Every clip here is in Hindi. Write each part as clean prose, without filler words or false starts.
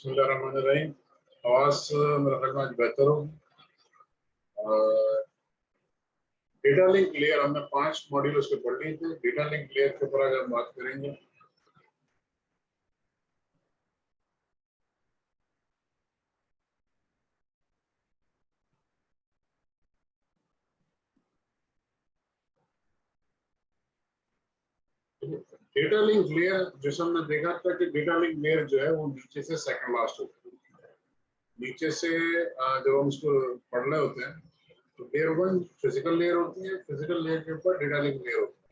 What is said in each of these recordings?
बिस्मिल्लाहिर्रहमानिर्रहीम। आवाज़ मेरा ख्याल में आज बेहतर हो। डेटा लिंक लेयर हमने 5 मॉड्यूल उसके पढ़ लिए थे। डेटा लिंक लेयर के ऊपर आज हम बात करेंगे। डेटा लिंक लेयर जैसे हमने देखा था कि डेटा लिंक लेयर जो है वो नीचे से सेकंड लास्ट होती है। नीचे से जब हम उसको पढ़ रहे होते हैं तो लेयर 1 फिजिकल लेयर होती है। फिजिकल लेयर के ऊपर डेटा लिंक लेयर होती है।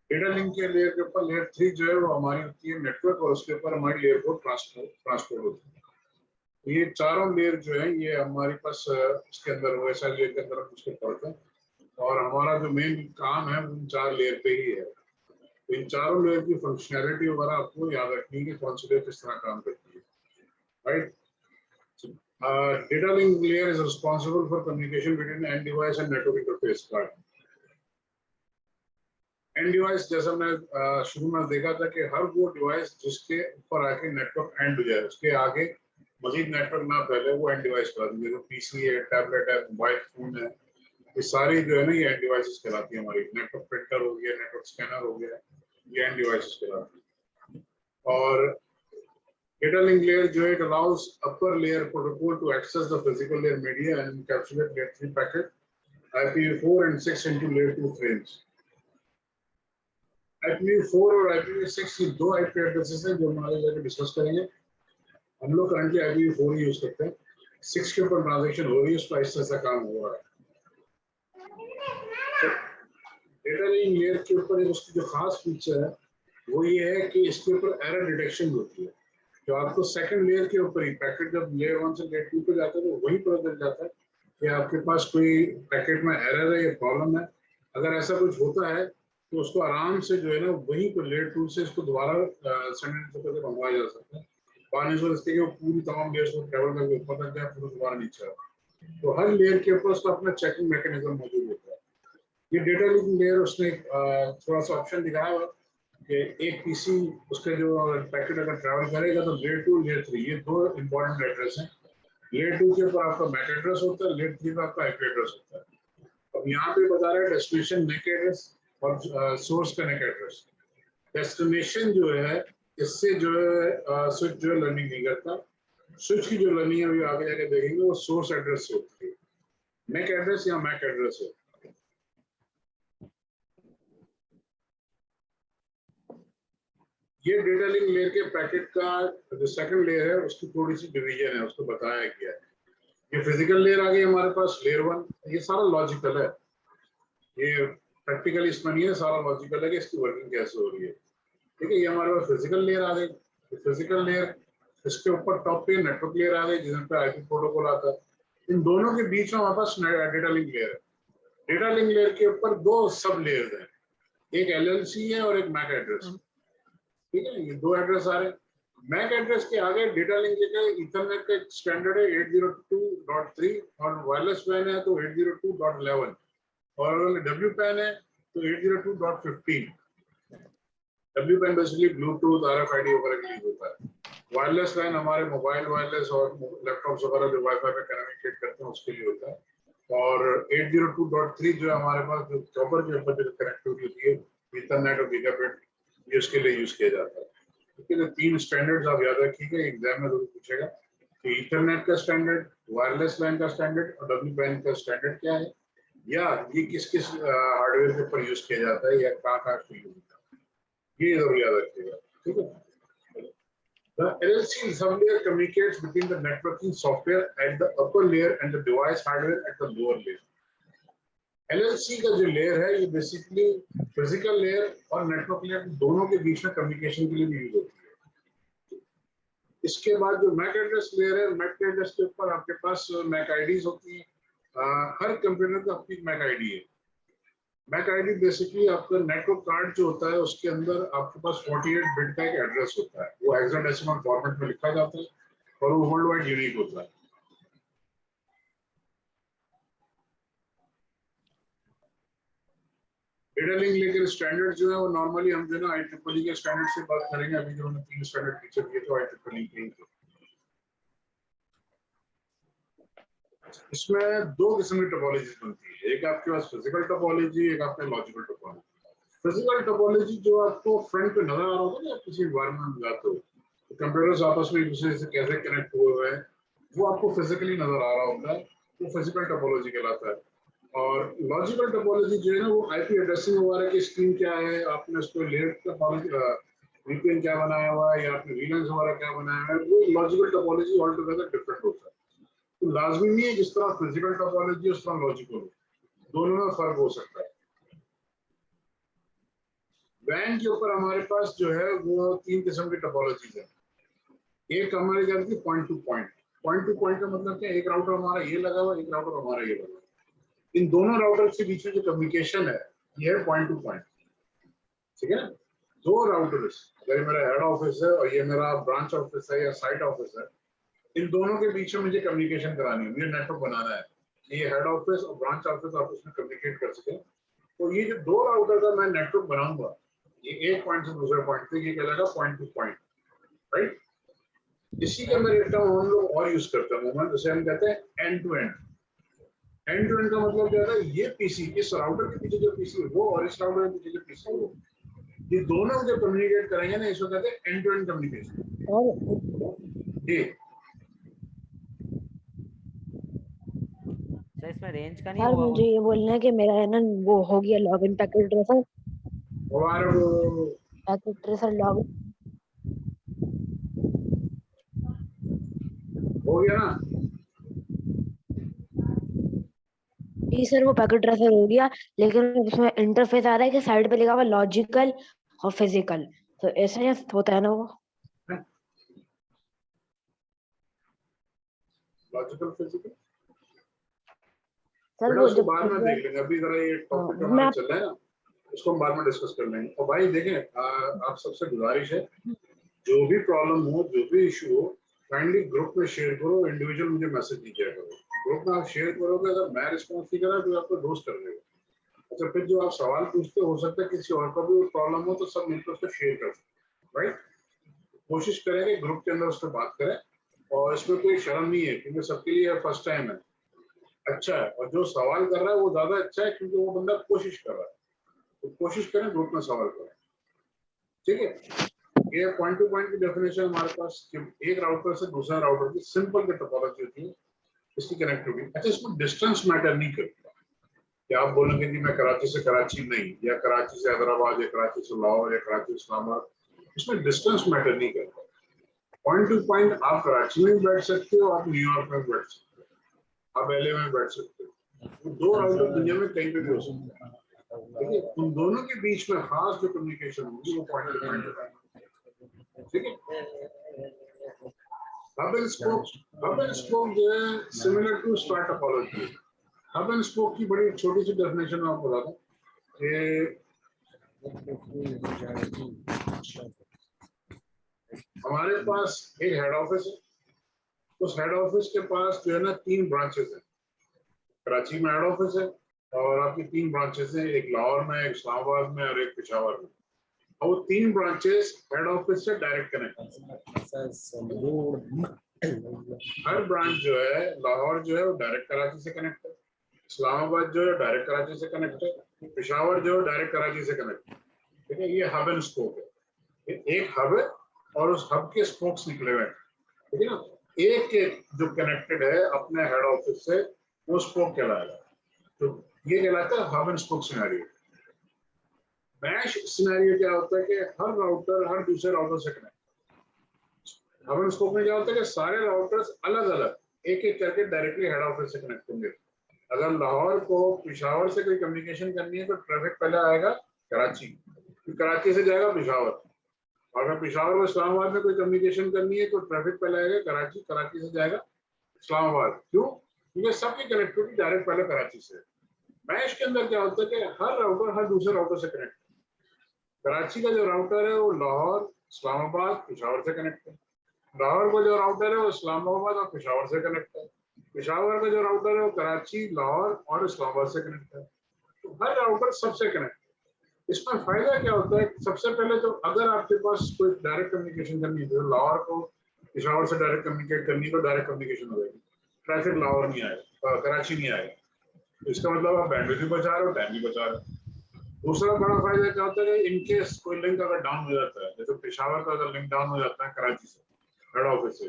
डेटा लिंक के लेयर के ऊपर लेयर 3 जो है वो हमारी होती है नेटवर्क, और उसके ऊपर हमारी लेयर को ट्रांसपोर्ट होती है। ये चारों लेयर जो है ये हमारे पास इसके अंदर OSI लेयर के अंदर उसके पढ़ते हैं, और हमारा जो मेन काम है उन 4 लेयर पे ही है। तो इन चारों लेयर की फंक्शनैलिटी वगैरह आपको याद रखनी है कि कौन सी लेयर किस तरह काम करती है, right. Data link layer is responsible for communication between end device and network interface card. And device जैसा हमने शुरू में देखा था कि हर वो डिवाइस जिसके ऊपर आके नेटवर्क एंड हो जाए, उसके आगे मजीद नेटवर्क ना फैले, वो एंड डिवाइस कहलाती है। पीसी है, टैबलेट है, मोबाइल फोन है, ये सारी जो है ना ये एंड डिवाइसेस कहलाती है। हमारी नेटवर्क प्रिंटर हो गया, नेटवर्क स्कैनर हो गया, ये एंड डिवाइसेस कहलाती है। और data link layer जो है it allows upper layer protocol to access the physical layer media and encapsulate layer 3 packet IPv4 and 6 into layer 2 frames. IPv4 और IPv6 ये दो IP एड्रेसेस हैं जो हम आगे जाकर डिस्कस करेंगे। हम लोग करंटली IPv4 यूज करते हैं। 6 के ऊपर ट्रांजैक्शन हो रही है, उसका इस तरह से काम हो रहा है। डेटा लिंक लेयर के ऊपर उसकी जो खास फीचर है वो ये है कि इसके ऊपर एरर डिटेक्शन होती है। जो आपको सेकंड लेयर के ऊपर ही पैकेट जब लेयर 1 से लेयर 2 पे जाता है तो वही पता चल जाता है कि आपके पास कोई पैकेट में एरर है या प्रॉब्लम है। अगर ऐसा कुछ होता है तो उसको आराम से जो है ना वहीं पर लेयर 2 से इसको दोबारा सेंड करके मंगवाया जा सकता है। पानी से इसके वो पूरी तमाम लेयर्स को ट्रैवल करके ऊपर तक जाए, फिर दोबारा नीचे आए। तो हर लेयर के ऊपर उसका अपना चेकिंग मैकेनिज्म मौजूद होता है। ये डेटा लिंक लेयर उसने थोड़ा सा ऑप्शन दिखाया हुआ कि एक पीसी उसके जो पैकेट अगर ट्रैवल करेगा तो लेयर 2 लेयर 3 ये दो इंपॉर्टेंट एड्रेस हैं। लेयर 2 के ऊपर आपका मैक एड्रेस होता है, लेयर 3 पे आपका आईपी एड्रेस होता है। अब यहाँ पे बता रहे हैं डेस्टिनेशन मैक एड्रेस और सोर्स का मैक एड्रेस। डेस्टिनेशन जो है इससे जो है स्विच जो है लर्निंग नहीं करता। स्विच की जो लर्निंग है अभी आगे जाके देखेंगे वो सोर्स एड्रेस से होती है। मैक एड्रेस या मैक एड्रेस है। ये डेटा लिंक लेयर के पैकेट का जो सेकंड लेयर है उसकी थोड़ी सी डिवीजन है, उसको बताया गया है। ये फिजिकल लेयर आ गई हमारे पास लेयर 1। ये सारा लॉजिकल है, ये प्रैक्टिकली इसमें नहीं है, सारा लॉजिकल है कि इसकी वर्किंग कैसे हो रही है। ठीक है, ये हमारे पास फिजिकल लेयर आ गई। फिजिकल लेयर इसके ऊपर टॉप पे नेटवर्क लेयर आ गई जिसमें पे आईपी प्रोटोकॉल आता है। इन दोनों के बीच में हमारे पास डेटा लिंक लेयर है। डेटा लिंक लेयर के ऊपर दो सब लेयर है, एक एलएलसी है और एक मैक एड्रेस। ठीक है, ये दो एड्रेस आ रहे हैं। मैक एड्रेस के आगे डेटा लिंक के ईथरनेट का स्टैंडर्ड है 802.3 और वायरलेस वैन है तो 802.11 और अगर डब्ल्यू पैन है तो 802.15। W pan basically Bluetooth RFID वगैरह के लिए होता है। वायरलेस वैन हमारे मोबाइल वायरलेस और लैपटॉप्स वगैरह जो वाईफाई पे कम्युनिकेट करते हैं उसके लिए होता है। और 802.3 जो हमारे पास जो चॉपर के ऊपर जो कनेक्टिविटी होती है ईथरनेट और गीगाबिट, ये उसके लिए यूज किया जाता है। ठीक है, तो 3 स्टैंडर्ड्स आप याद रखिएगा, एग्जाम में जरूर पूछेगा कि ईथरनेट का स्टैंडर्ड, वायरलेस लैन का स्टैंडर्ड और डब्ल्यू पैन का स्टैंडर्ड क्या है, या ये किस किस हार्डवेयर के ऊपर यूज किया जाता है या कहाँ यूज होता है, ये जरूर याद रखिएगा। ठीक है। The LLC sublayer communicates between the networking software at the upper layer and the device hardware at the lower layer. LLC का जो लेयर है ये बेसिकली फिजिकल लेयर और नेटवर्क लेयर दोनों के बीच में कम्युनिकेशन के लिए भी यूज होती है। इसके बाद जो मैक एड्रेस लेयर है, मैक एड्रेस के ऊपर आपके पास मैक आईडीज होती है। हर कंप्यूटर का अपनी मैक आईडी है। मैक आईडी बेसिकली आपका नेटवर्क कार्ड जो होता है उसके अंदर आपके पास 48 बिट का एक एड्रेस होता है। वो हेक्साडेसिमल फॉर्मेट में लिखा जाता है और वो वर्ल्ड वाइड यूनिक होता है। डेटा लिंक लेकर स्टैंडर्ड जो है वो नॉर्मली हम जो है ना IEEE के स्टैंडर्ड से बात करेंगे। अभी जो हमने 3 स्टैंडर्ड फीचर दिए थे IEEE के। इसमें दो किस्म की टोपोलॉजी बनती है, एक आपके पास फिजिकल टोपोलॉजी, एक आपके लॉजिकल टोपोलॉजी। फिजिकल टोपोलॉजी जो आपको फ्रंट पे नजर आ रहा होगा ना, किसी एनवायरनमेंट में जाते हो तो कंप्यूटर्स आपस में एक दूसरे से कैसे कनेक्ट हुए हुए हैं, वो आपको फिजिकली नजर आ रहा होता है, वो फिजिकल टोपोलॉजी कहलाता है। और लॉजिकल टोपोलॉजी जो है ना, वो आईपी एड्रेसिंग वगैरह की स्कीम क्या है, आपने उसको लेयर टोपोलॉजी वीपीएन क्या बनाया हुआ है, या आपने वीलैंस वगैरह क्या बनाया है, वो logical topology all together different होता है। तो लाजमी नहीं है जिस तरह फिजिकल टोपोलॉजी उस तरह लॉजिकल हो, दोनों में फर्क हो सकता है। वैन के ऊपर हमारे पास जो है वो तीन किस्म की टोपोलॉजीज है। एक हमारी जाती है point to point. Point to point का मतलब क्या है, एक राउटर हमारा ये लगा हुआ, एक राउटर हमारा ये लगा हुआ, इन दोनों राउटर के बीच में जो कम्युनिकेशन है ये है पॉइंट टू पॉइंट, ठीक है ना। दो राउटर्स, अगर ये मेरा हेड ऑफिस है और ये मेरा ब्रांच ऑफिस है या साइट ऑफिस है, इन दोनों के बीच में मुझे कम्युनिकेशन करानी है, मुझे नेटवर्क बनाना है कि ये हेड ऑफिस और ब्रांच ऑफिस आपस में कम्युनिकेट कर सके। तो ये जो दो राउटर का मैं नेटवर्क बनाऊंगा, ये एक पॉइंट से दूसरे पॉइंट पे, ये कहलाएगा पॉइंट टू पॉइंट, राइट। इसी का मैं टर्म हम लोग और यूज करते हैं, जैसे हम कहते हैं end to end. End to end का मतलब क्या है, ये पीसी, इस राउटर के पीछे जो पीसी है वो, और इस राउटर के पीछे जो पीसी है वो, ये दोनों जो कम्युनिकेट करेंगे ना, इसको कहते हैं एंड टू एंड कम्युनिकेशन। ये सर इसमें रेंज का नहीं सर हुआ? मुझे ये बोलना है कि मेरा है ना वो हो गया लॉगिन पैकेट ट्रेसर, हमारे वो पैकेट ट्रेसर लॉगिन हो गया ना। जी सर, वो पैकेट ट्रेसर हो गया, लेकिन उसमें इंटरफेस आ रहा है कि साइड पे लिखा हुआ लॉजिकल और फिजिकल, तो ऐसा ही होता है ना वो? लॉजिकल फिजिकल सर बेटा वो उसको जब बाद में देख लेंगे, अभी जरा ये टॉपिक जो हमारा चल रहा है ना, उसको हम बाद में डिस्कस कर लेंगे। और भाई देखें, आप सबसे गुजारिश है, जो भी प्रॉब्लम हो, जो भी इशू हो, काइंडली ग्रुप में शेयर करो, इंडिविजुअल मुझे मैसेज नहीं किया करो। ग्रुप में आप शेयर करोगे, अगर मैं रिस्पॉन्स नहीं करा तो आपको दोस्त कर देगा। अच्छा, फिर जो आप सवाल पूछते हो सकता है किसी और को भी प्रॉब्लम हो, तो सब मिलकर उसको शेयर कर सकते, राइट। कोशिश करें कि ग्रुप के अंदर उससे बात करें, और इसमें कोई शर्म नहीं है, क्योंकि सबके लिए फर्स्ट टाइम है, अच्छा है। और जो सवाल कर रहा है वो ज्यादा अच्छा है, क्योंकि वो बंदा कोशिश कर रहा है। तो कोशिश करें ग्रुप में सवाल करें, ठीक है। ये पॉइंट टू पॉइंट की डेफिनेशन हमारे पास, एक राउटर से दूसरा राउटर की सिंपल की टोपोलॉजी होती है, इसकी कनेक्टिविटी। अच्छा, इसमें डिस्टेंस मैटर नहीं करता, क्या आप बोलेंगे कि मैं कराची से कराची नहीं, या कराची से हैदराबाद, या कराची से लाहौर, या कराची से इस्लामाबाद, इसमें डिस्टेंस मैटर नहीं करता। पॉइंट टू पॉइंट आप कराची में बैठ सकते हो, आप न्यूयॉर्क में बैठ सकते हो, आप एलए में बैठ सकते हो, दो राउटर दुनिया में कहीं पे भी हो सकते हैं, ठीक है। उन दोनों के बीच में खास जो कम्युनिकेशन होगी वो पॉइंट टू पॉइंट होगा, ठीक है। हब एंड स्पोक जो है similar to star topology. Hub and spoke की बड़ी छोटी सी डेफिनेशन मैं आपको बताता हूँ कि हमारे पास एक हेड ऑफिस है, उस हेड ऑफिस के पास जो है ना तीन ब्रांचेस हैं। कराची में हेड ऑफिस है, और आपकी तीन ब्रांचेस हैं, एक लाहौर में, एक इस्लामाबाद में, और एक पेशावर में। और वो तीन ब्रांचेस हेड ऑफिस से डायरेक्ट कनेक्ट है। हर ब्रांच जो है, लाहौर जो है वो डायरेक्ट कराची से कनेक्ट है, इस्लामाबाद जो है डायरेक्ट कराची से कनेक्ट है, पेशावर जो है डायरेक्ट कराची से कनेक्ट है, ठीक है। ये हब एंड स्पोक है, एक हब है और उस हब के स्पोक्स निकले हुए हैं, ठीक है ना। एक जो कनेक्टेड है अपने हेड ऑफिस से, वो स्पोक कहलाएगा। तो ये कहलाता है hub and spoke scenario. Mesh scenario क्या होता है कि हर राउटर हर दूसरे राउटर से कनेक्ट। हब एंड स्पोक में क्या होता है कि सारे राउटर्स अलग अलग एक एक करके डायरेक्टली हेड ऑफिस से कनेक्ट होंगे। अगर लाहौर को पेशावर से कोई कम्युनिकेशन करनी है तो ट्रैफिक पहले आएगा कराची, फिर कराची से जाएगा पेशावर। और अगर पेशावर को इस्लामाबाद में कोई कम्युनिकेशन करनी है तो ट्रैफिक पहले आएगा कराची, कराची से जाएगा इस्लामाबाद। क्यों? क्योंकि सबकी कनेक्टिविटी डायरेक्ट पहले कराची से। मैश के अंदर क्या होता है कि हर राउटर हर दूसरे राउटर से कनेक्ट है। कराची का जो राउटर है वो लाहौर, इस्लामाबाद, पेशावर से कनेक्ट है। लाहौर का जो राउटर है वो इस्लामाबाद और पेशावर से कनेक्ट है। पेशावर का जो राउटर है वो कराची, लाहौर और इस्लामाबाद से कनेक्ट है। तो हर राउटर सबसे कनेक्ट है। इसमें फायदा क्या होता है, सबसे पहले तो अगर आपके पास कोई डायरेक्ट कम्युनिकेशन करनी है, तो लाहौर को पेशावर से डायरेक्ट कम्युनिकेट करनी है तो डायरेक्ट कम्युनिकेशन हो जाएगी। ट्रैफिक लाहौर नहीं आएगा, कराची नहीं आएगा। तो इसका मतलब आप बैंडविड्थ भी बचा रहे हो, टाइम भी बचा रहे हो। दूसरा बड़ा फायदा क्या होता है कि इनकेस कोई लिंक अगर डाउन हो जाता है, जैसे पेशावर का अगर लिंक डाउन हो जाता है कराची से, हेड ऑफिस से,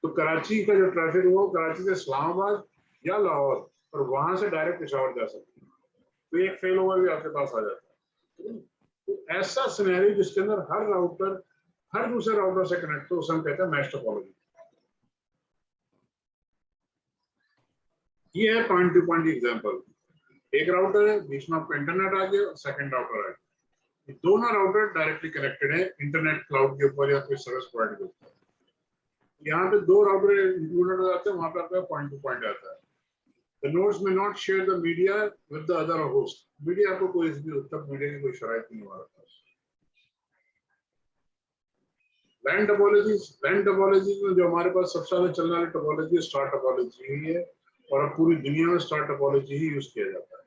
तो कराची का जो ट्रैफिक है वो कराची से इस्लामाबाद या लाहौर और वहां से डायरेक्ट पेशावर जा सकते हैं। तो एक फेल ओवर भी आपके पास आ जाता है। तो ऐसा सिनेरियो जिसके अंदर हर राउटर हर दूसरे राउटर से कनेक्ट हो, उसे हम कहते हैं मैश टोपोलॉजी। ये है पॉइंट टू पॉइंट एग्जांपल। एक राउटर है, बीच में आपका इंटरनेट आ गया, सेकंड राउटर आ गया, दोनों राउटर डायरेक्टली कनेक्टेड है इंटरनेट क्लाउड के ऊपर या कोई सर्विस प्रोवाइडर के ऊपर। यहाँ पे दो राउटर इंक्लूडेड हो जाते हैं, वहां पे आपका पॉइंट टू पॉइंट आता है। The nodes may not share the media with the other host. Media आपको कोई भी तब मीडिया की कोई शरायत नहीं हमारे पास। लैंड टोपोलॉजी में जो हमारे पास सबसे ज्यादा चलने वाली टोपोलॉजी स्टार टोपोलॉजी ही है, और अब पूरी दुनिया में स्टार टोपोलॉजी ही यूज किया जाता है।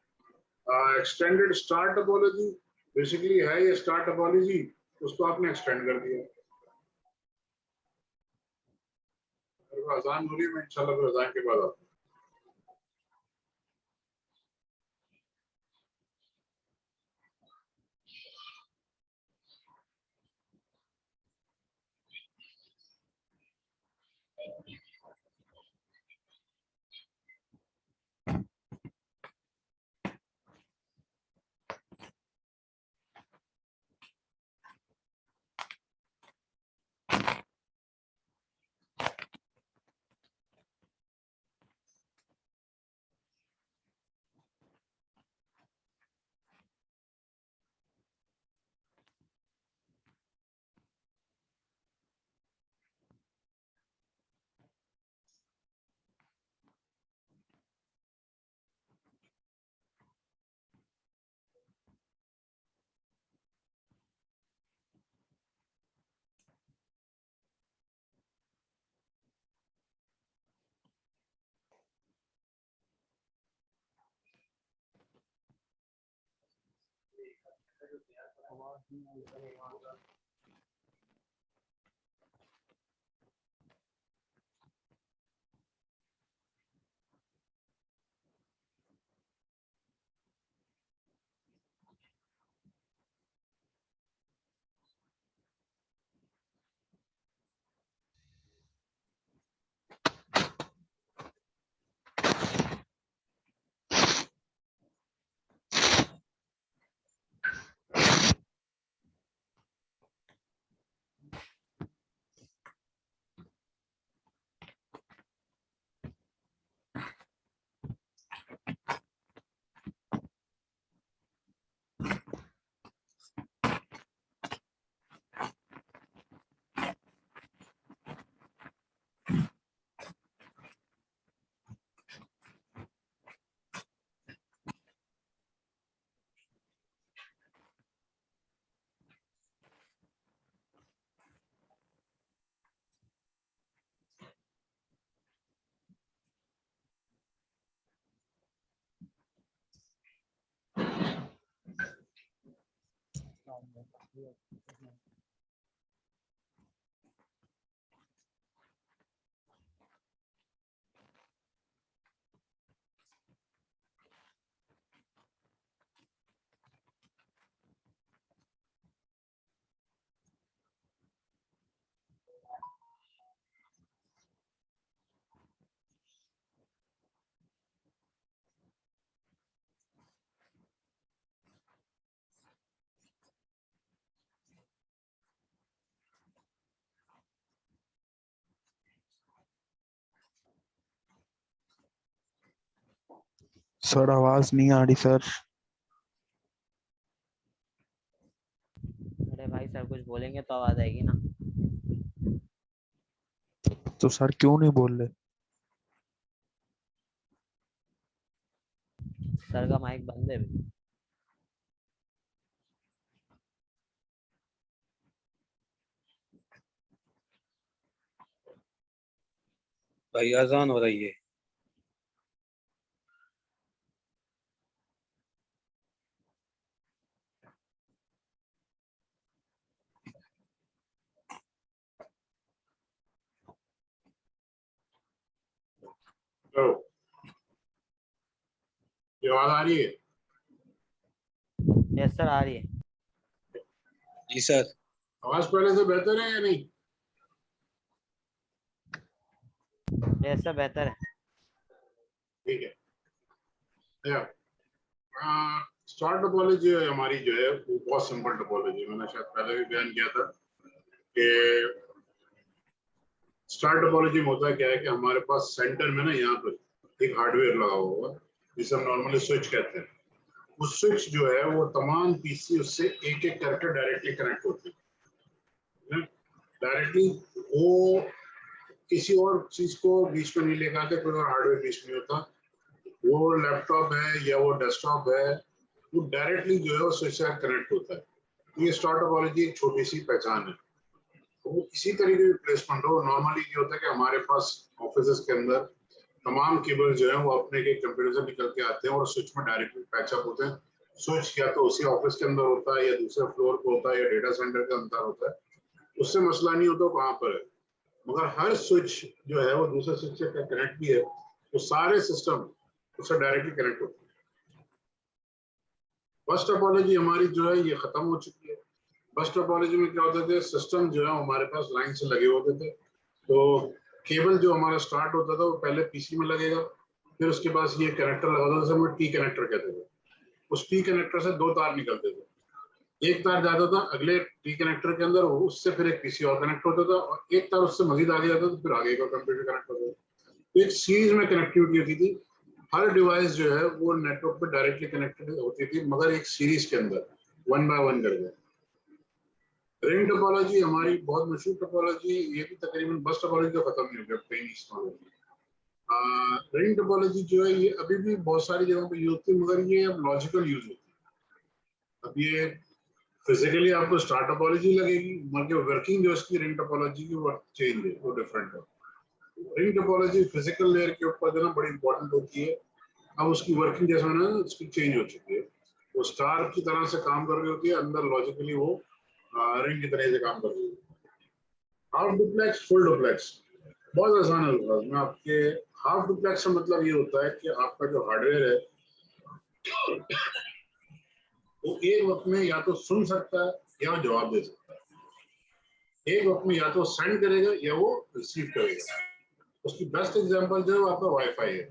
एक्सटेंडेड स्टार टोपोलॉजी बेसिकली है ये स्टार टोपोलॉजी, उसको आपने एक्सटेंड कर दिया। अजान हो रही है, मैं इंशाल्लाह फिर अजान के बाद आता हूँ। सर आवाज नहीं आ रही सर। अरे भाई सर कुछ बोलेंगे तो आवाज आएगी ना। तो सर क्यों नहीं बोल रहे? सर का माइक बंद है अभी। भाई अजान हो रही है। तो ये आवाज आ रही है? यस सर आ रही है। जी सर। आवाज पहले से बेहतर है या नहीं? यस सर बेहतर है। ठीक है। स्टार टोपोलॉजी हमारी जो है वो बहुत सिंपल टोपोलॉजी है। मैंने शायद पहले भी बयान किया था कि स्टार टोपोलॉजी में होता क्या है कि हमारे पास सेंटर में ना यहाँ पर एक हार्डवेयर लगा हुआ होगा जिसे हम नॉर्मली स्विच कहते हैं। वो स्विच जो है वो तमाम पीसी उससे एक एक करके डायरेक्टली कनेक्ट होते हैं। डायरेक्टली वो किसी और चीज को बीच में नहीं लेकर आते, कोई और हार्डवेयर बीच में होता। वो लैपटॉप है या वो डेस्कटॉप है, वो डायरेक्टली जो है वो स्विच से कनेक्ट होता है। तो ये स्टार टोपोलॉजी एक छोटी सी पहचान है। तो वो इसी तरीके की प्लेसमेंट हो। नॉर्मली ये होता है कि हमारे पास ऑफिस के अंदर तमाम केबल जो है वो अपने के कंप्यूटर से निकल के आते हैं और स्विच में डायरेक्टली पैचअप होते हैं। स्विच या तो उसी ऑफिस के अंदर होता है या दूसरे फ्लोर पे होता है या डेटा सेंटर के अंदर होता है, उससे मसला नहीं होता कहाँ पर है। मगर हर स्विच जो है वो दूसरे स्विच से कनेक्ट भी है, तो सारे सिस्टम उससे डायरेक्टली कनेक्ट होते हैं। बस टोपोलॉजी हमारी जो है ये खत्म हो चुकी है। बस टोपोलॉजी में क्या होते थे, सिस्टम जो है हमारे पास लाइन से लगे होते थे। तो केबल जो हमारा स्टार्ट होता था वो पहले पीसी में लगेगा, फिर उसके पास ये कनेक्टर लगा होता था जिसे हम टी कनेक्टर कहते थे। उस टी कनेक्टर से दो तार निकलते थे, एक तार जाता था अगले टी कनेक्टर के अंदर, उससे फिर एक पीसी और कनेक्ट होता था, और एक तार उससे मजीद आगे जाता था तो फिर आगे का कंप्यूटर कनेक्ट होता था। तो एक सीरीज में कनेक्टिविटी होती थी। हर डिवाइस जो है वो नेटवर्क पे डायरेक्टली कनेक्टेड होती थी, मगर एक सीरीज के अंदर वन बाय वन करके। रिंग टोपोलॉजी हमारी बहुत मशहूर टोपोलॉजी, ये भी तकरीबन बस टोपोलॉजी तो खत्म नहीं हो गया, कहीं नहीं इस्तेमाल होगी। रिंग टोपोलॉजी जो है ये अभी भी बहुत सारी जगहों पे यूज होती है, मगर ये अब लॉजिकल यूज होती है। अब ये फिजिकली आपको स्टार टोपोलॉजी लगेगी, मगर वर्किंग जो इसकी रिंग टोपोलॉजी की वो चेंज है, वो डिफरेंट है। रिंग टोपोलॉजी फिजिकल लेयर के ऊपर जो ना बड़ी इंपॉर्टेंट होती है। अब उसकी वर्किंग जैसा ना उसकी चेंज हो चुकी है। वो स्टार की तरह से काम कर रही होती है, अंदर लॉजिकली वो रिंग की तरह से काम कर रही है। हाफ डुप्लेक्स, फुल डुप्लेक्स, बहुत आसान है। मैं आपके हाफ डुप्लेक्स का मतलब ये होता है कि आपका जो हार्डवेयर है वो एक वक्त में या तो सुन सकता है या वो जवाब दे सकता है। एक वक्त में या तो सेंड करेगा या वो रिसीव करेगा। उसकी बेस्ट एग्जांपल जो है आपका वाईफाई है।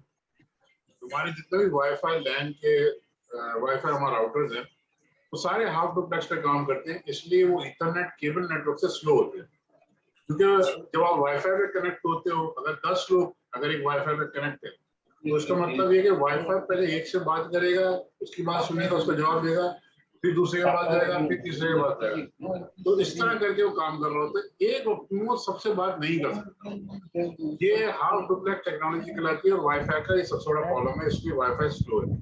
हमारे जितने भी वाईफाई लैन के वाईफाई हमारे राउटर्स हैं वो सारे हाफ डुप्लेक्स पे काम करते हैं, इसलिए वो इथरनेट केबल नेटवर्क से स्लो होते हैं। क्योंकि जब आप वाईफाई पे कनेक्ट होते हो, अगर 10 लोग अगर एक वाईफाई पे कनेक्ट है तो उसका मतलब ये कि वाईफाई पहले एक से बात करेगा, उसकी बात सुनेगा, उसका जवाब देगा, फिर दूसरे के पास जाएगा, फिर तीसरे के पास जाएगा। तो इस तरह करके वो काम कर रहा होता है। एक वक्त में वो सबसे बात नहीं कर सकता। ये हाफ डुप्लेक्स टेक्नोलॉजी कहलाती है और वाईफाई का ये सबसे बड़ा प्रॉब्लम है, इसलिए वाईफाई स्लो है।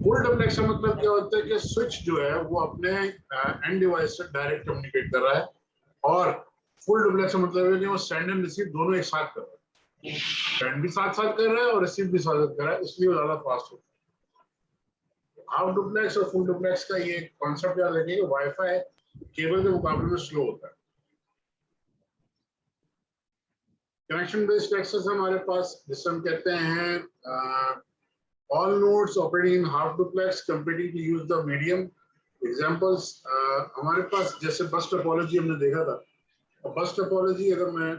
फुल डुप्लेक्स का मतलब क्या होता है कि स्विच जो है वो अपने एंड डिवाइस से डायरेक्ट कम्युनिकेट कर रहा है, और फुल डुप्लेक्स का मतलब है कि वो सेंड एंड रिसीव दोनों एक साथ कर रहा है। सेंड भी साथ साथ कर रहा है और रिसीव भी साथ साथ कर रहा है, इसलिए वो ज्यादा फास्ट होता है। हाफ डुप्लेक्स और फुल डुप्लेक्स का ये कॉन्सेप्ट याद रखिए कि वाईफाई केबल के मुकाबले में स्लो होता है। कनेक्शन बेस्ड एक्सेस हमारे पास जिसे हम कहते हैं all nodes operating in half duplex competing to use the medium. Examples हमारे पास जैसे बस टोपोलॉजी हमने देखा था। और बस टोपोलॉजी अगर मैं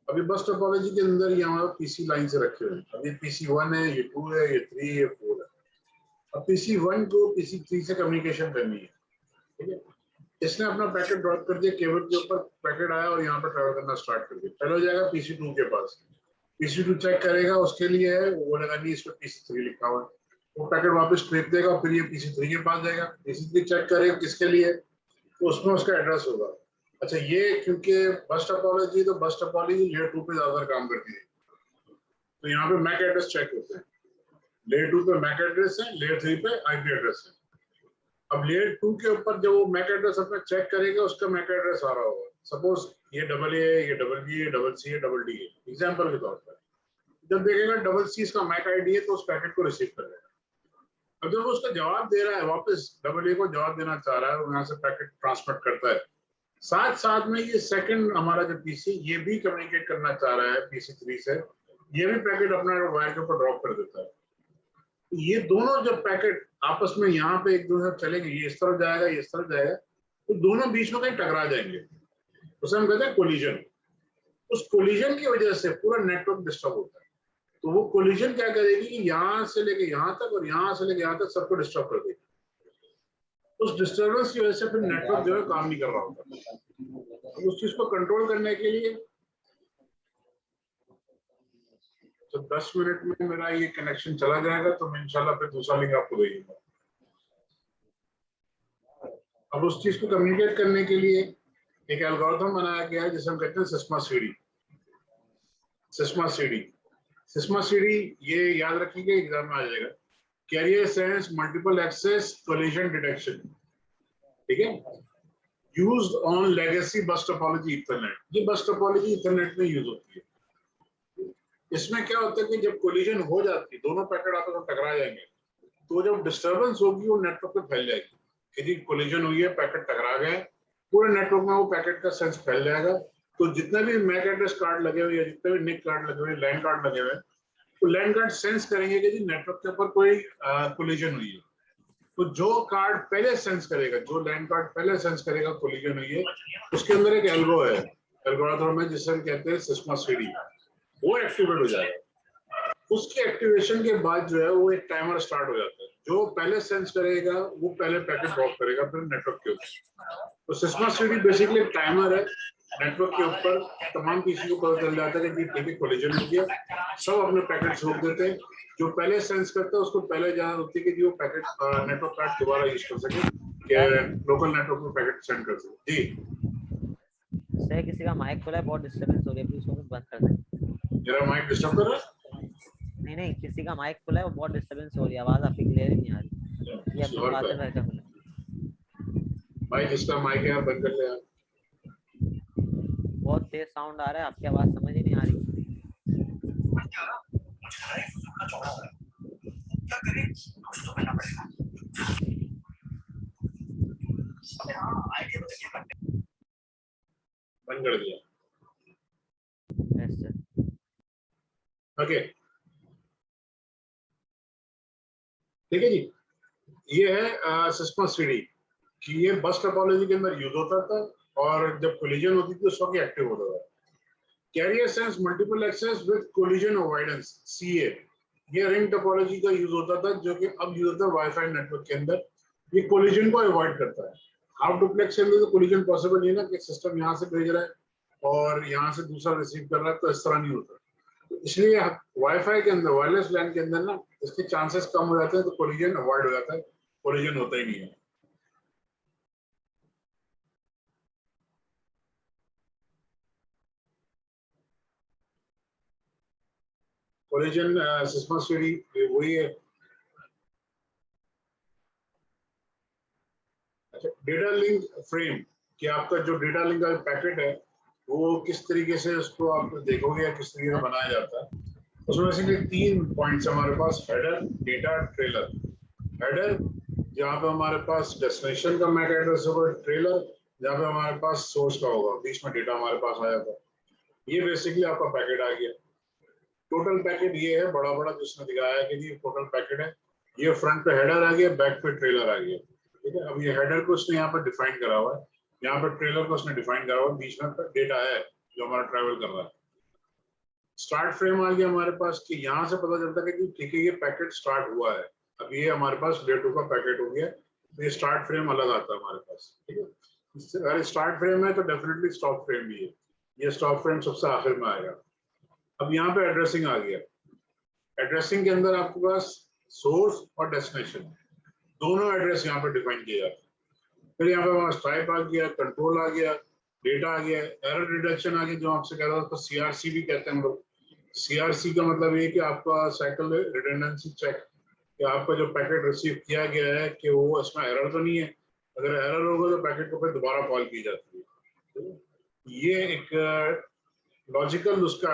अभी बस टोपोलॉजी के अंदर यहाँ पीसी लाइन से रखे हुए हैं। अभी पीसी 1 है, ये 2 है, ये 3, ये 4 है। अब पीसी 1 को पीसी 3 से कम्युनिकेशन करनी है, ठीक है। इसने अपना पैकेट ड्रॉप कर दिया, केबल के ऊपर पैकेट आया और यहाँ पर ट्रैवल करना स्टार्ट कर दिया। पहले हो जाएगा पीसी 2 के पास, पीसी 2 चेक करेगा, उसके लिए है वो बोलेगा नहीं, इस पर पीसी 3 लिखा हुआ है, वो पैकेट वापस फेंक देगा, फिर ये पीसी 3 के पास जाएगा, पीसी 3 चेक करेगा किसके लिए, तो उसमें उसका एड्रेस होगा। अच्छा, ये क्योंकि बस टोपोलॉजी, तो बस टोपोलॉजी लेयर 2 पे ज्यादा काम करती है, तो यहाँ पे मैक एड्रेस चेक होते हैं। लेयर 2 पे मैक एड्रेस है, लेयर 3 पे आईपी एड्रेस है। अब लेयर 2 के ऊपर जब वो मैक एड्रेस अपना चेक करेगा, उसका मैक एड्रेस आ रहा होगा, सपोज ये डबल ए है, ये डबल बी है, डबल सी है, डबल डी है, एग्जाम्पल के तौर पर। जब देखेगा डबल सी इसका मैक आईडी है तो उस पैकेट को रिसीव करेगा। अब जब वो उसका जवाब दे रहा है, वापस डबल ए को जवाब देना चाह रहा है, वो यहाँ से पैकेट ट्रांसमिट करता है, साथ साथ में ये सेकंड हमारा जो पीसी ये भी कम्युनिकेट करना चाह रहा है पीसी 3 से, ये भी पैकेट अपना वायर के ऊपर ड्रॉप कर देता है। ये दोनों जब पैकेट आपस में यहाँ पे एक दूसरे चलेंगे, ये इस तरफ जाएगा, ये इस तरफ जाएगा, तो दोनों बीच में कहीं टकरा जाएंगे, उसे हम कहते हैं कोलिजन। उस कोलिजन की वजह से पूरा नेटवर्क डिस्टर्ब होता है। तो वो कोलिजन क्या करेगी कि यहाँ से लेके यहाँ तक और यहाँ से लेके यहाँ तक सबको डिस्टर्ब कर देगी। उस डिस्टर्बेंस की वजह से फिर नेटवर्क जो है काम नहीं कर रहा होता। तो उस चीज को कंट्रोल करने के लिए तो 10 मिनट में मेरा ये कनेक्शन चला जाएगा, तो मैं इंशाल्लाह फिर दूसरा लिंक आपको भेजूंगा। अब उस चीज को कम्युनिकेट करने के लिए एक एल्गोरिथम बनाया गया है जिसे हम कहते हैं CSMA CD. CSMA CD, CSMA CD ये याद रखिएगा, एग्जाम में आ जाएगा। Carrier sense multiple access collision detection, ठीक है, used on legacy bus topology Ethernet. ये बस टोपोलॉजी ईथरनेट में यूज होती है। इसमें क्या होता है कि जब कोलिजन हो जाती है, दोनों पैकेट आपस में टकरा जाएंगे, तो जब डिस्टर्बेंस होगी वो नेटवर्क पे फैल जाएगी। यदि कोलिजन हुई है, पैकेट टकरा गए, पूरे नेटवर्क में वो पैकेट का सेंस फैल जाएगा। तो जितने भी मैक एड्रेस कार्ड लगे हुए या जितने भी निक कार्ड लगे हुए, लैंड कार्ड लगे हुए, तो लैंड कार्ड सेंस करेंगे कि जी नेटवर्क के ऊपर कोई कोलिजन हुई है। तो जो कार्ड पहले सेंस करेगा, जो लैंड कार्ड पहले सेंस करेगा कोलिजन हुई है, उसके अंदर एक एल्गो है, एल्गोरिथम है जिसे हम कहते हैं सिस्मा सीडी, वो एक्टिवेट हो जाएगा। उसके एक्टिवेशन के बाद जो है वो एक टाइमर स्टार्ट हो जाता है। जो पहले सेंस करेगा वो पहले पैकेट ड्रॉप करेगा फिर नेटवर्क के ऊपर। तो सिस्मा सीडी बेसिकली एक टाइमर है नेटवर्क के ऊपर। तमाम पीसी को पता चल जाता है कि ठीक है कोलिजन हो गया, सब अपने पैकेट रोक देते हैं। जो पहले सेंस करता है उसको पहले जान होती है कि वो पैकेट नेटवर्क कार्ड दोबारा यूज कर सके, लोकल नेटवर्क में पैकेट सेंड कर सके। जी सर किसी का माइक खुला है, बहुत डिस्टरबेंस हो रही है, प्लीज उसको बंद कर दें। मेरा माइक डिस्टर्ब कर रहा है? नहीं, किसी का माइक खुला है, वो बहुत डिस्टरबेंस हो रही है, आवाज आपकी क्लियर ही नहीं आ रही। ये अपनी बातें करके खुला भाई जिसका माइक है बंद कर ले। बहुत तेज साउंड आ रहा है, आपकी आवाज समझ ही नहीं आ रही। बंद कर दिया। Yes sir. ओके ठीक है जी, ये है सिस्मा सीडी कि ये बस टोपोलॉजी के अंदर यूज होता था और जब कोलिजन होती थी उस वक्त एक्टिव होता था। Carrier sense multiple access with collision avoidance, CA, ये रिंग टोपोलॉजी का यूज होता था जो कि अब यूज होता है वाईफाई नेटवर्क के अंदर। ये कोलिजन को अवॉइड करता है। हाफ डुप्लेक्स के अंदर तो कोलिजन पॉसिबल नहीं है ना कि सिस्टम यहाँ से भेज रहा है और यहाँ से दूसरा रिसीव कर रहा है, तो इस तरह नहीं होता। तो इसलिए वाईफाई के अंदर, वायरलेस लैन के अंदर ना इसके चांसेस कम हो जाते हैं, तो कोलिजन अवॉइड हो जाता है, कोलिजन होता ही नहीं है। कोलिजन सिस्मा सीडी वही है। अच्छा, डेटा लिंक फ्रेम कि आपका जो डेटा लिंक का पैकेट है वो किस तरीके से उसको आप देखोगे या किस तरीके से बनाया जाता है। उसमें बेसिकली 3 पॉइंट्स हमारे पास, हेडर, डेटा, ट्रेलर। हेडर जहाँ पे हमारे पास डेस्टिनेशन का मैक एड्रेस होगा, ट्रेलर जहाँ पे हमारे पास सोर्स का होगा, बीच में डेटा हमारे पास आ जाता है। ये बेसिकली आपका पैकेट आ गया। टोटल पैकेट ये है बड़ा बड़ा जिसने दिखाया है कि ये टोटल पैकेट है। ये फ्रंट पे हेडर आ गया, बैक पे ट्रेलर आ गया, ठीक है। अब ये हेडर को उसने यहाँ पे डिफाइन करा हुआ है, यहाँ पे ट्रेलर को उसने डिफाइन करा हुआ है, बीच में डेटा है जो हमारा ट्रेवल कर रहा है। स्टार्ट फ्रेम आ गया हमारे पास कि यहाँ से पता चलता है कि ठीक है ये पैकेट स्टार्ट हुआ है। अब ये हमारे पास डे 2 का पैकेट हो गया, तो ये स्टार्ट फ्रेम अलग आता है हमारे पास, ठीक है। अगर स्टार्ट फ्रेम है तो डेफिनेटली स्टॉप फ्रेम भी है, ये स्टॉप फ्रेम सबसे आखिर में आएगा। अब यहाँ पे एड्रेसिंग आ गया। एड्रेसिंग के अंदर आपके पास सोर्स और डेस्टिनेशन दोनों एड्रेस यहाँ पे डिफाइन किए जाते हैं। फिर यहाँ पे हमारा टाइप आ गया, कंट्रोल आ गया, डेटा आ गया, एरर डिटेक्शन आ गया, जो आपसे कह रहा था, सीआरसी भी कहते हैं हम लोग। सीआरसी का मतलब ये कि आपका साइकिल रिडंडेंसी चेक, कि आपका जो पैकेट रिसीव किया गया है कि वो इसमें एरर तो नहीं है। अगर एरर होगा तो पैकेट को फिर दोबारा कॉल की जाती है। ये एक लॉजिकल उसका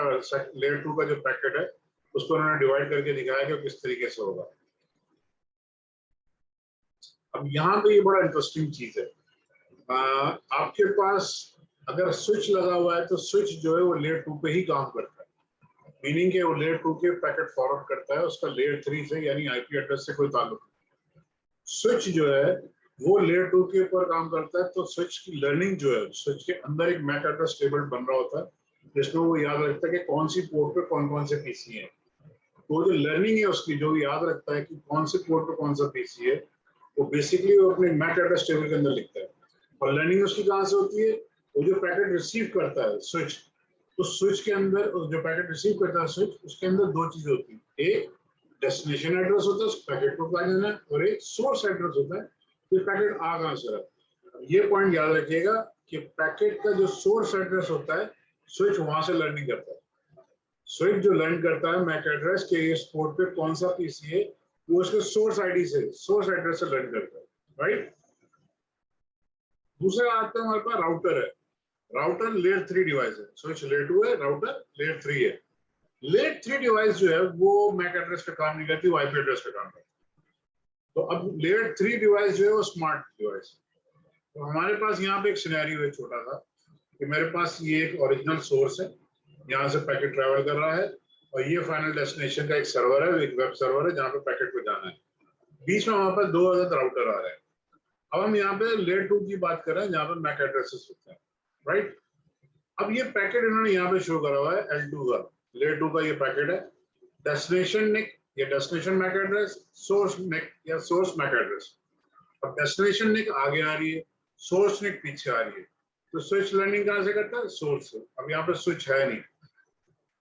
लेयर 2 का जो पैकेट है उसको उन्होंने डिवाइड करके दिखाया कि किस तरीके से होगा। अब यहाँ पे ये बड़ा इंटरेस्टिंग चीज है आपके पास अगर स्विच लगा हुआ है तो स्विच जो है वो लेयर 2 पे ही काम करता है, मीनिंग के वो लेयर 2 के पैकेट फॉरवर्ड करता है, उसका लेयर 3 से यानी आईपी एड्रेस से कोई ताल्लुक नहीं। स्विच जो है वो लेयर 2 के ऊपर काम करता है, तो स्विच की लर्निंग जो है, स्विच के अंदर एक मैक एड्रेस टेबल बन रहा होता है जिसमें वो याद रखता है कि कौन सी पोर्ट पे कौन कौन से पीसी हैं। तो जो लर्निंग है उसकी, जो याद रखता है कि कौन से पोर्ट पे कौन सा पीसी है, वो बेसिकली वो अपने मैक एड्रेस टेबल के अंदर लिखता है। और लर्निंग उसकी कहाँ से होती है? वो जो पैकेट रिसीव करता है स्विच, तो स्विच के अंदर जो पैकेट रिसीव करता है स्विच, उसके अंदर दो चीजें होती हैं, एक डेस्टिनेशन एड्रेस होता है उस पैकेट को कहा जाना है, और एक सोर्स एड्रेस होता है कि पैकेट आ कहाँ से रहा। ये पॉइंट याद रखिएगा कि पैकेट का जो सोर्स एड्रेस होता है, स्विच वहां से लर्निंग करता है। स्विच जो लर्न करता है मैक एड्रेस के इस पोर्ट पे कौन सा पीसी है, वो उसके सोर्स आईडी से, सोर्स एड्रेस से लर्न करता है, राइट। दूसरा आता है हमारे पास राउटर है। राउटर लेयर 3 डिवाइस है, स्विच लेयर 2 है, राउटर लेयर 3 है। लेयर 3 डिवाइस जो है वो मैक एड्रेस पे काम नहीं करती, वो आईपी एड्रेस पे काम करती है। तो अब लेयर 3 डिवाइस जो है वो स्मार्ट डिवाइस है। तो हमारे पास यहाँ पे एक सिनेरियो है छोटा सा, कि मेरे पास ये एक ओरिजिनल सोर्स है, यहाँ से पैकेट ट्रैवल कर रहा है, और ये फाइनल डेस्टिनेशन का एक सर्वर है, एक वेब सर्वर है जहाँ पे पैकेट को जाना है। बीच में हमारे पास दो अलग राउटर आ रहे हैं। अब हम यहाँ पे लेयर 2 की बात कर रहे हैं जहाँ पे मैक एड्रेसेस होते हैं, राइट। अब ये पैकेट इन्होंने यहाँ पे शो करा हुआ है L2 का, लेयर 2 का ये पैकेट है। डेस्टिनेशन निक या डेस्टिनेशन मैक एड्रेस, सोर्स निक या सोर्स मैक एड्रेस। अब डेस्टिनेशन निक आगे आ रही है, सोर्स निक पीछे आ रही है। तो स्विच लर्निंग कहाँ से करता है? सोर्स से। अब यहाँ पे स्विच है नहीं,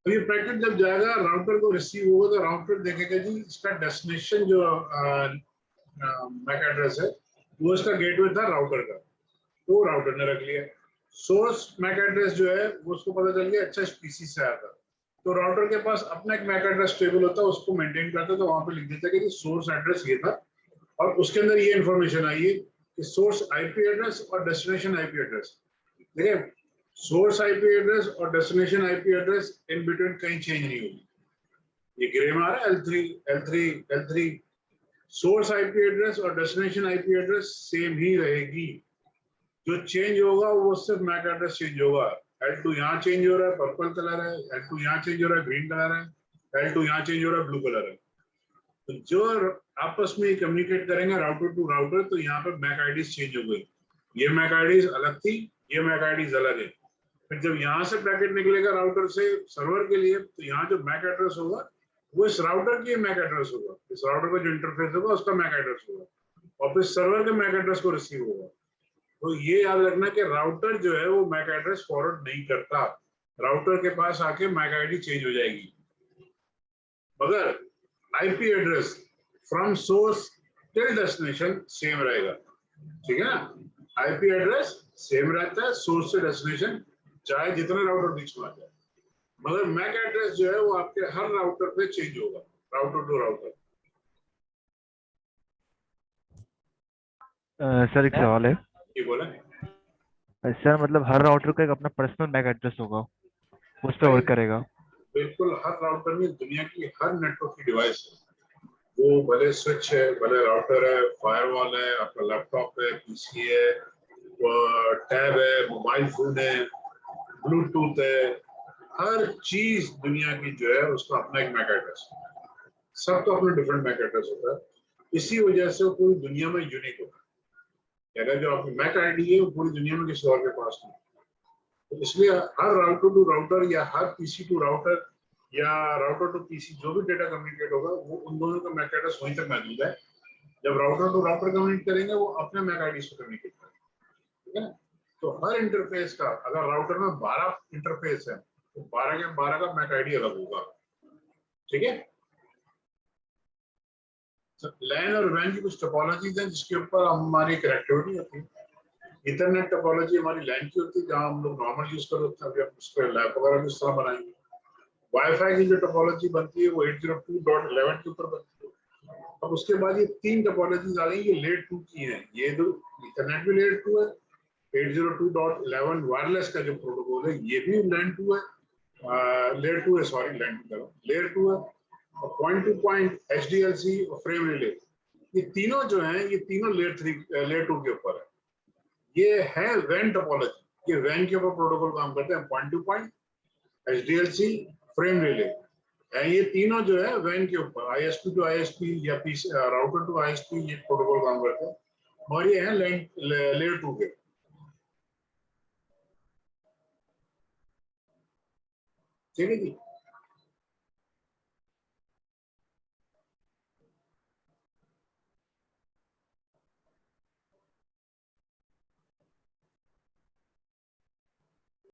तो ये पैकेट जब जाएगा राउटर को रिसीव होगा, तो राउटर देखेगा जी इसका डेस्टिनेशन जो मैक एड्रेस है वो इसका गेटवे था राउटर का, तो राउटर ने रख लिया। सोर्स मैक एड्रेस जो है वो उसको पता चल गया अच्छा इस पीसी से आया था, तो राउटर के पास अपना एक मैक एड्रेस टेबल होता है, उसको मेंटेन करता है, तो वहां पे लिख देता है कि सोर्स एड्रेस ये था, और उसके अंदर ये इंफॉर्मेशन आई है कि सोर्स आईपी एड्रेस और डेस्टिनेशन आईपी एड्रेस। देखिए, सोर्स आईपी एड्रेस और destination IP address in between कहीं चेंज नहीं होगी। ये ग्रे में आ रहा है L3 सोर्स आईपी एड्रेस और डेस्टिनेशन आईपी एड्रेस सेम ही रहेगी। जो चेंज होगा वो सिर्फ मैक एड्रेस चेंज होगा। L2 यहाँ चेंज हो रहा है, पर्पल कलर है, L2 यहाँ चेंज हो रहा है, ग्रीन कलर है, L2 यहाँ चेंज हो रहा है, ब्लू कलर है। तो जो आपस में कम्युनिकेट करेंगे राउटर टू राउटर, तो यहाँ पे मैक आईडीज चेंज हो गई। ये मैक आईडीज अलग थी, ये मैक आईडीज अलग है। फिर जब यहाँ से पैकेट निकलेगा राउटर से सर्वर के लिए, तो यहाँ जो मैक एड्रेस होगा वो इस राउटर की मैक एड्रेस होगा, इस राउटर का जो इंटरफेस होगा उसका मैक एड्रेस होगा, और फिर सर्वर के मैक एड्रेस को रिसीव होगा। तो ये याद रखना कि राउटर जो है वो मैक एड्रेस फॉरवर्ड नहीं करता, राउटर के पास आके मैक आईडी चेंज हो जाएगी, मगर IP address from source till destination same रहेगा। ठीक है ना, आईपी एड्रेस सेम रहता है सोर्स से डेस्टिनेशन, चाहे जितने राउटर बीच में आ जाए, मगर मैक एड्रेस जो है वो आपके हर राउटर पे चेंज होगा, राउटर टू राउटर। सर एक सवाल है। ये बोले सर मतलब हर राउटर का एक अपना पर्सनल मैक एड्रेस होगा, उस पर वर्क करेगा? बिल्कुल, हर राउटर में दुनिया की हर नेटवर्क की डिवाइस है, वो भले स्विच है, भले राउटर है, फायरवॉल है, आपका लैपटॉप है, पीसी है, टैब है, मोबाइल फोन है, ब्लूटूथ है, हर चीज दुनिया की जो है उसका अपना एक मैक एड्रेस है। सब तो अपना डिफरेंट मैक एड्रेस होता है, इसी वजह से वो पूरी दुनिया में यूनिक होता है। अगर जो आपकी मैक आईडी है वो पूरी दुनिया में किसी और के पास नहीं, तो इसलिए हर राउटर टू राउटर या हर पीसी टू राउटर या राउटर टू पीसी जो भी डेटा कम्युनिकेट होगा वो उन दोनों का मैक एड्रेस वहीं तक मौजूद है। जब राउटर टू राउटर कम्युनिकेट करेंगे वो अपने मैक आईडी से कम्युनिकेट करेंगे, ठीक है ना। तो हर इंटरफेस का, अगर राउटर में 12 इंटरफेस है तो 12 के 12 का मैक आईडी अलग होगा, ठीक है। लैन और वैन की कुछ टोपोलॉजीज हैं जिसके ऊपर हमारी कनेक्टिविटी होती है। इथरनेट टोपोलॉजी हमारी लैन की होती है, जहां हम लोग नॉर्मल यूज कर होते हैं, अभी हम उस पर लैब वगैरह भी इस तरह बनाएंगे। वाईफाई की जो टोपोलॉजी बनती है वो 802.11 के ऊपर बनती है। अब उसके बाद ये 3 टोपोलॉजीज आ गई, ये लेयर 2 की हैं। ये जो इथरनेट भी लेयर 2 है, 802.11 वायरलेस का जो प्रोटोकॉल है ये भी लैन 2 है, लेयर 2 है, सॉरी लैन 2 लेयर 2 है। और पॉइंट टू पॉइंट HDLC और फ्रेम रिले, ये तीनों जो हैं ये तीनों लेयर 2 के ऊपर है। ये है वैन टोपोलॉजी, ये वैन के ऊपर प्रोटोकॉल काम करते हैं, point to point, HDLC, frame relay, ये तीनों जो है वैन के ऊपर आईएसपी टू आईएसपी या राउटर टू आईएसपी ये प्रोटोकॉल काम करते हैं, और ये है लेयर 2 के। ठीक है जी।